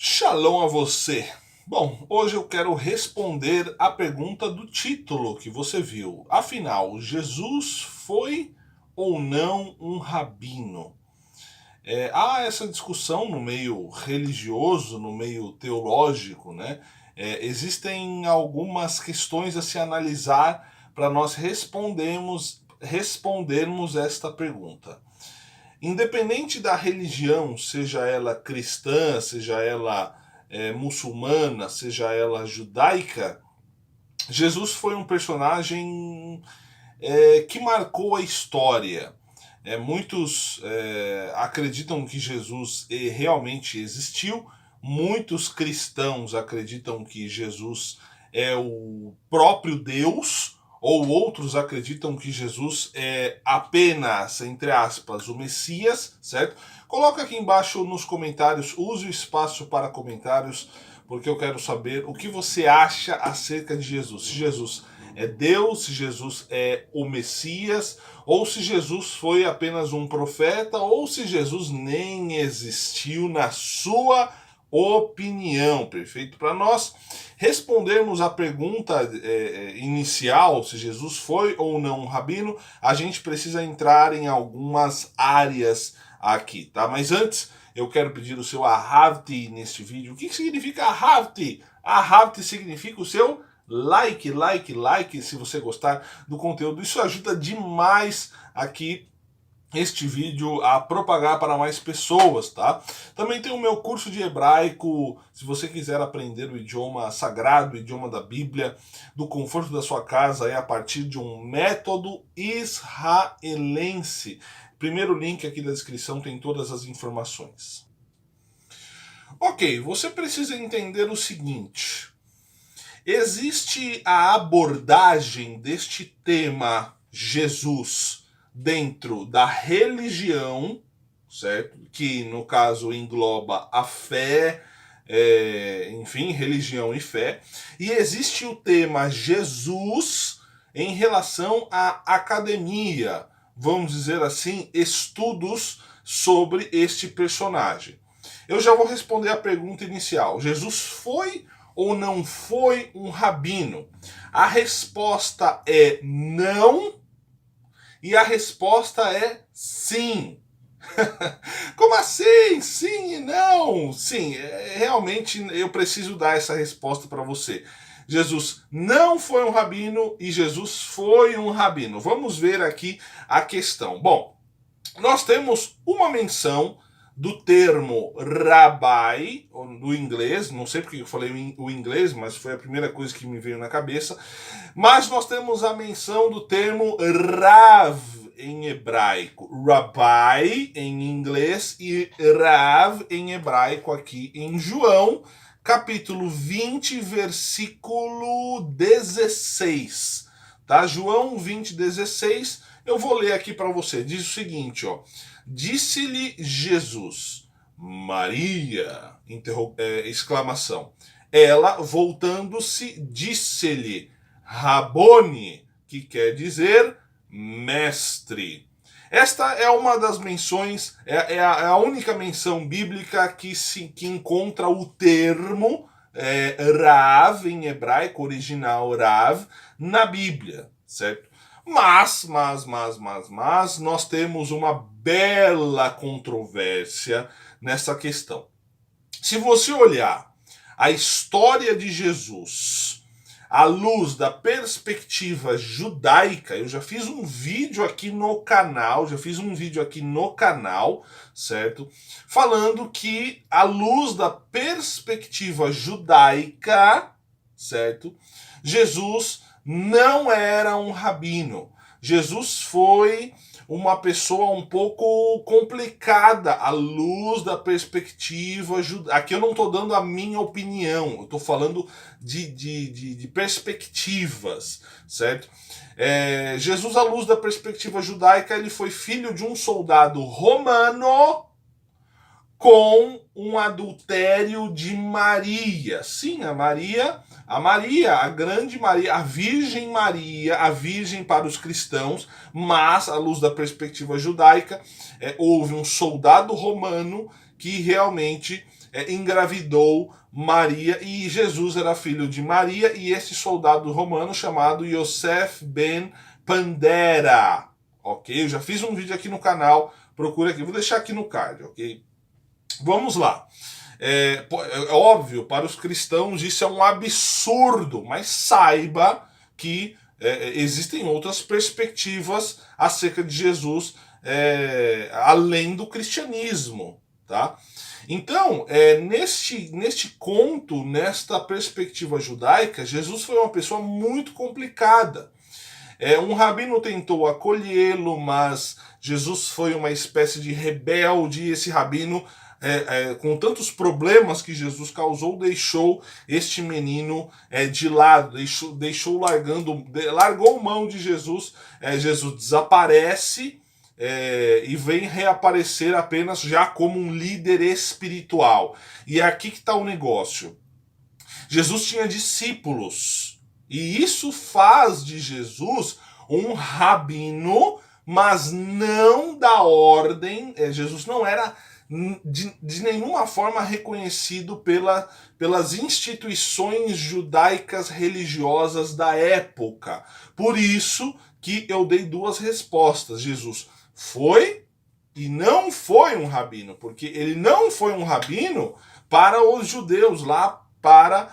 Shalom a você. Bom, hoje eu quero responder a pergunta do título que você viu. Afinal, Jesus foi ou não um rabino? Há essa discussão no meio religioso, no meio teológico, né? Existem algumas questões a se analisar para nós respondermos esta pergunta. Independente da religião, seja ela cristã, seja ela muçulmana, seja ela judaica, Jesus foi um personagem que marcou a história. Muitos acreditam que Jesus realmente existiu, muitos cristãos acreditam que Jesus é o próprio Deus, ou outros acreditam que Jesus é apenas, entre aspas, o Messias, certo? Coloca aqui embaixo nos comentários, use o espaço para comentários, porque eu quero saber o que você acha acerca de Jesus. Se Jesus é Deus, se Jesus é o Messias, ou se Jesus foi apenas um profeta, ou se Jesus nem existiu na sua opinião. Perfeito? Para nós respondermos a pergunta inicial, se Jesus foi ou não um rabino, a gente precisa entrar em algumas áreas aqui, tá? Mas antes, eu quero pedir o seu Ahavti neste vídeo. O que significa Ahavti? Ahavti significa o seu like, se você gostar do conteúdo. Isso ajuda demais aqui este vídeo a propagar para mais pessoas, tá? Também tem o meu curso de hebraico, se você quiser aprender o idioma sagrado, o idioma da Bíblia, do conforto da sua casa, é a partir de um método israelense. Primeiro link aqui da descrição tem todas as informações. Ok, você precisa entender o seguinte: existe a abordagem deste tema Jesus dentro da religião, certo? Que no caso engloba a fé, enfim, religião e fé. E existe o tema Jesus em relação à academia, vamos dizer assim, estudos sobre este personagem. Eu já vou responder a pergunta inicial. Jesus foi ou não foi um rabino? A resposta é não e a resposta é sim. Como assim? Sim e não? Sim, realmente eu preciso dar essa resposta para você. Jesus não foi um rabino e Jesus foi um rabino. Vamos ver aqui a questão. Bom, nós temos uma menção do termo rabai, do inglês, não sei porque eu falei o inglês, mas foi a primeira coisa que me veio na cabeça, mas nós temos a menção do termo rav em hebraico, rabbi em inglês e rav em hebraico aqui em João, capítulo 20, versículo 16, tá? João 20, 16, eu vou ler aqui para você, diz o seguinte, ó: disse-lhe Jesus, Maria, exclamação. Ela, voltando-se, disse-lhe, Rabone, que quer dizer mestre. Esta é uma das menções, é a única menção bíblica que encontra o termo Rav, em hebraico, original Rav, na Bíblia, certo? Mas, nós temos uma bela controvérsia nessa questão. Se você olhar a história de Jesus à luz da perspectiva judaica, eu já fiz um vídeo aqui no canal, certo? Falando que à luz da perspectiva judaica, certo? Jesus não era um rabino. Jesus foi uma pessoa um pouco complicada à luz da perspectiva judaica. Aqui eu não estou dando a minha opinião, eu estou falando de perspectivas, certo? Jesus, à luz da perspectiva judaica, ele foi filho de um soldado romano com um adultério de Maria. Sim, a grande Maria, a Virgem para os cristãos, mas à luz da perspectiva judaica, houve um soldado romano que realmente engravidou Maria, e Jesus era filho de Maria e esse soldado romano chamado Yosef ben Pandera, ok? Eu já fiz um vídeo aqui no canal, procura aqui, vou deixar aqui no card, ok? Vamos lá. É óbvio, para os cristãos isso é um absurdo, mas saiba que existem outras perspectivas acerca de Jesus além do cristianismo, tá? Então, neste conto, nesta perspectiva judaica, Jesus foi uma pessoa muito complicada. Um rabino tentou acolhê-lo, mas Jesus foi uma espécie de rebelde, e esse rabino, com tantos problemas que Jesus causou, deixou este menino de lado, largou mão de Jesus. Jesus desaparece e vem reaparecer apenas já como um líder espiritual. E é aqui que está o negócio. Jesus tinha discípulos, e isso faz de Jesus um rabino, mas não da ordem. Jesus não era de nenhuma forma reconhecido pelas instituições judaicas religiosas da época. Por isso que eu dei duas respostas. Jesus foi e não foi um rabino, porque ele não foi um rabino para os judeus lá, para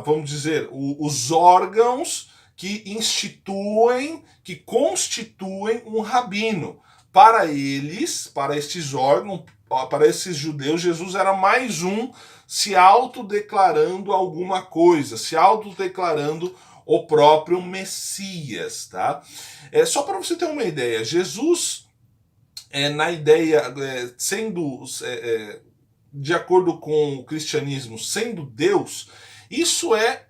vamos dizer, os órgãos que instituem, que constituem um rabino. Para eles, para estes órgãos, para esses judeus, Jesus era mais um se autodeclarando alguma coisa, se autodeclarando o próprio Messias, tá? Só para você ter uma ideia, Jesus, na ideia, sendo, de acordo com o cristianismo, sendo Deus, isso é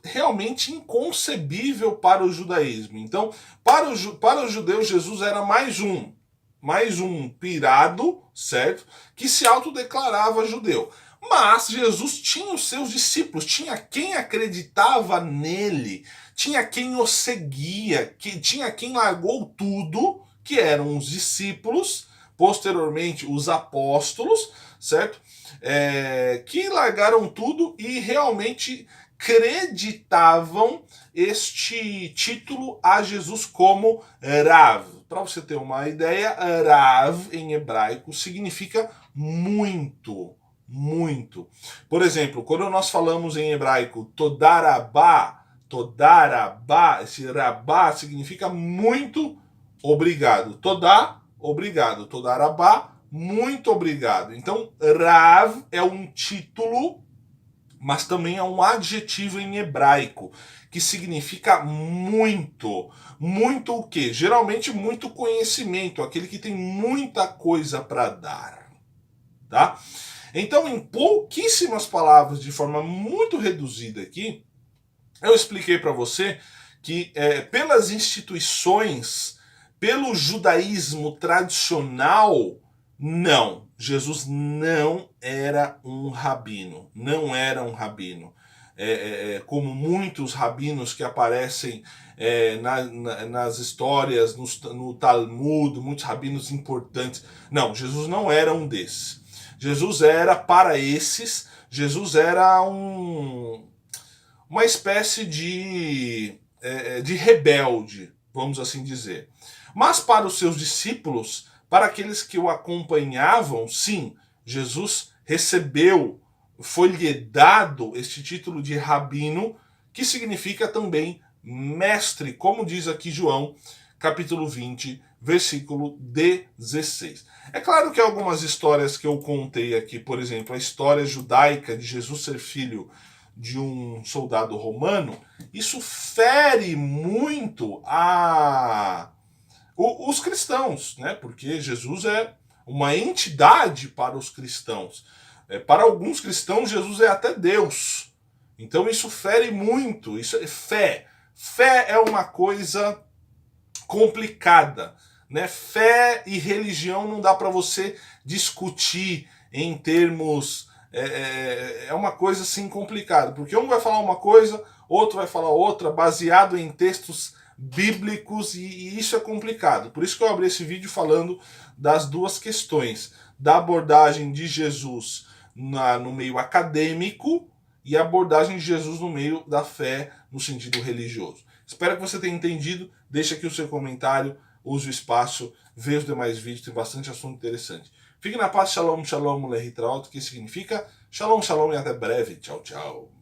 realmente inconcebível para o judaísmo. Então, para os judeus, Jesus era mais um pirado, certo? Que se autodeclarava judeu. Mas Jesus tinha os seus discípulos, tinha quem acreditava nele, tinha quem o seguia, tinha quem largou tudo, que eram os discípulos, posteriormente os apóstolos, certo? Que largaram tudo e realmente acreditavam este título a Jesus como Rav. Para você ter uma ideia, Rav em hebraico significa muito, muito. Por exemplo, quando nós falamos em hebraico Todarabá, esse Rabá significa muito obrigado. Todá, obrigado. Todarabá, muito obrigado. Então, Rav é um título, mas também é um adjetivo em hebraico, que significa muito. Muito o quê? Geralmente muito conhecimento, aquele que tem muita coisa para dar. Tá? Então, em pouquíssimas palavras, de forma muito reduzida aqui, eu expliquei para você que pelas instituições, pelo judaísmo tradicional, não, Jesus não era um rabino, não era um rabino. Como muitos rabinos que aparecem nas histórias, no Talmud, muitos rabinos importantes. Não, Jesus não era um desses. Jesus era, para esses, Jesus era uma espécie de rebelde, vamos assim dizer. Mas para os seus discípulos, para aqueles que o acompanhavam, sim, Jesus recebeu, foi-lhe dado este título de rabino, que significa também mestre, como diz aqui João, capítulo 20, versículo 16. É claro que algumas histórias que eu contei aqui, por exemplo, a história judaica de Jesus ser filho de um soldado romano, isso fere muito os cristãos, né? Porque Jesus é uma entidade para os cristãos. Para alguns cristãos, Jesus é até Deus. Então isso fere muito. Isso é fé. Fé é uma coisa complicada, né? Fé e religião não dá para você discutir em termos. É uma coisa assim complicada, porque um vai falar uma coisa, outro vai falar outra, baseado em textos bíblicos, e isso é complicado. Por isso que eu abri esse vídeo falando das duas questões, da abordagem de Jesus no meio acadêmico e a abordagem de Jesus no meio da fé no sentido religioso. Espero que você tenha entendido. Deixe aqui o seu comentário, use o espaço, veja os demais vídeos, tem bastante assunto interessante. Fique na paz, shalom, shalom, lehitraot, que significa shalom, shalom e até breve. Tchau, tchau.